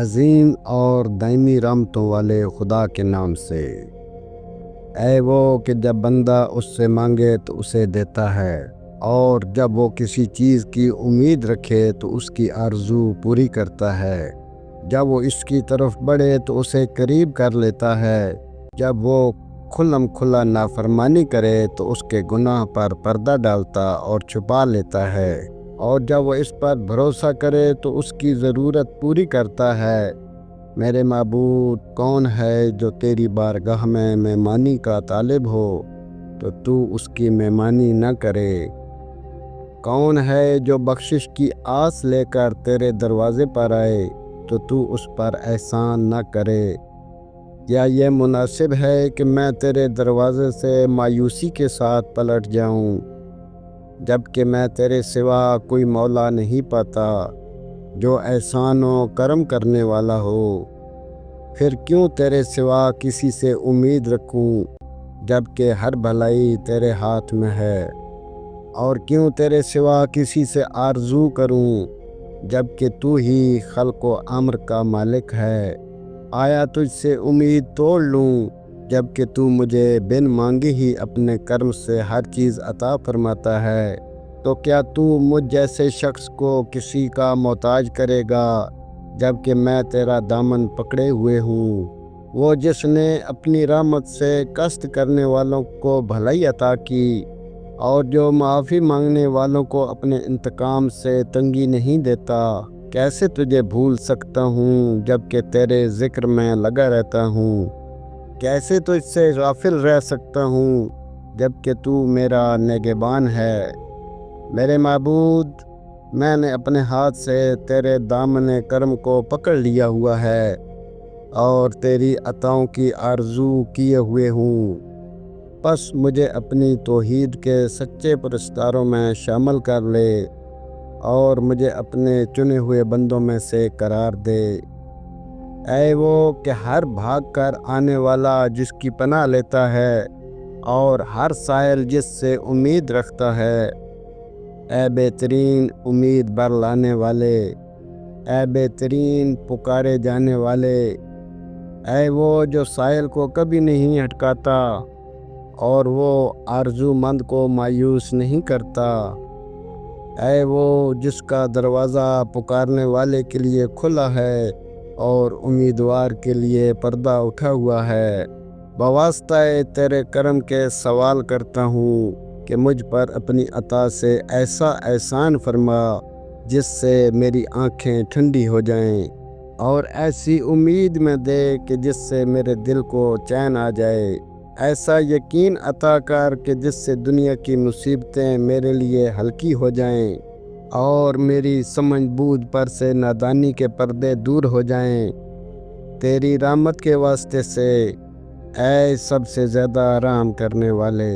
عظیم اور دائمی رحمتوں والے خدا کے نام سے، اے وہ کہ جب بندہ اس سے مانگے تو اسے دیتا ہے، اور جب وہ کسی چیز کی امید رکھے تو اس کی آرزو پوری کرتا ہے۔ جب وہ اس کی طرف بڑھے تو اسے قریب کر لیتا ہے۔ جب وہ کھلم کھلا نافرمانی کرے تو اس کے گناہ پر پردہ ڈالتا اور چھپا لیتا ہے، اور جب وہ اس پر بھروسہ کرے تو اس کی ضرورت پوری کرتا ہے۔ میرے معبود، کون ہے جو تیری بارگاہ میں مہمانی کا طالب ہو تو تو اس کی مہمانی نہ کرے؟ کون ہے جو بخشش کی آس لے کر تیرے دروازے پر آئے تو تو اس پر احسان نہ کرے؟ یا یہ مناسب ہے کہ میں تیرے دروازے سے مایوسی کے ساتھ پلٹ جاؤں، جبکہ میں تیرے سوا کوئی مولا نہیں پاتا جو احسان و کرم کرنے والا ہو؟ پھر کیوں تیرے سوا کسی سے امید رکھوں جبکہ ہر بھلائی تیرے ہاتھ میں ہے؟ اور کیوں تیرے سوا کسی سے آرزو کروں جبکہ تو ہی خلق و امر کا مالک ہے؟ آیا تجھ سے امید توڑ لوں جبکہ تو مجھے بن مانگے ہی اپنے کرم سے ہر چیز عطا فرماتا ہے؟ تو کیا تو مجھ جیسے شخص کو کسی کا محتاج کرے گا جبکہ میں تیرا دامن پکڑے ہوئے ہوں؟ وہ جس نے اپنی رحمت سے قصد کرنے والوں کو بھلائی عطا کی، اور جو معافی مانگنے والوں کو اپنے انتقام سے تنگی نہیں دیتا، کیسے تجھے بھول سکتا ہوں جبکہ تیرے ذکر میں لگا رہتا ہوں؟ کیسے تجھ سے غافل رہ سکتا ہوں جبکہ تو میرا نگہبان ہے؟ میرے معبود، میں نے اپنے ہاتھ سے تیرے دامن کرم کو پکڑ لیا ہوا ہے اور تیری عطاؤں کی آرزو کیے ہوئے ہوں۔ پس مجھے اپنی توحید کے سچے پرستاروں میں شامل کر لے اور مجھے اپنے چنے ہوئے بندوں میں سے قرار دے۔ اے وہ کہ ہر بھاگ کر آنے والا جس کی پناہ لیتا ہے اور ہر سائل جس سے امید رکھتا ہے، اے بہترین امید بر لانے والے، اے بہترین پکارے جانے والے، اے وہ جو سائل کو کبھی نہیں ہٹکاتا اور وہ آرزو مند کو مایوس نہیں کرتا، اے وہ جس کا دروازہ پکارنے والے کے لیے کھلا ہے اور امیدوار کے لیے پردہ اٹھا ہوا ہے، بواسطہ تیرے کرم کے سوال کرتا ہوں کہ مجھ پر اپنی عطا سے ایسا احسان فرما جس سے میری آنکھیں ٹھنڈی ہو جائیں، اور ایسی امید میں دے کہ جس سے میرے دل کو چین آ جائے، ایسا یقین عطا کر کہ جس سے دنیا کی مصیبتیں میرے لیے ہلکی ہو جائیں اور میری سمجھ بوجھ پر سے نادانی کے پردے دور ہو جائیں۔ تیری رحمت کے واسطے سے، اے سب سے زیادہ رحم کرنے والے۔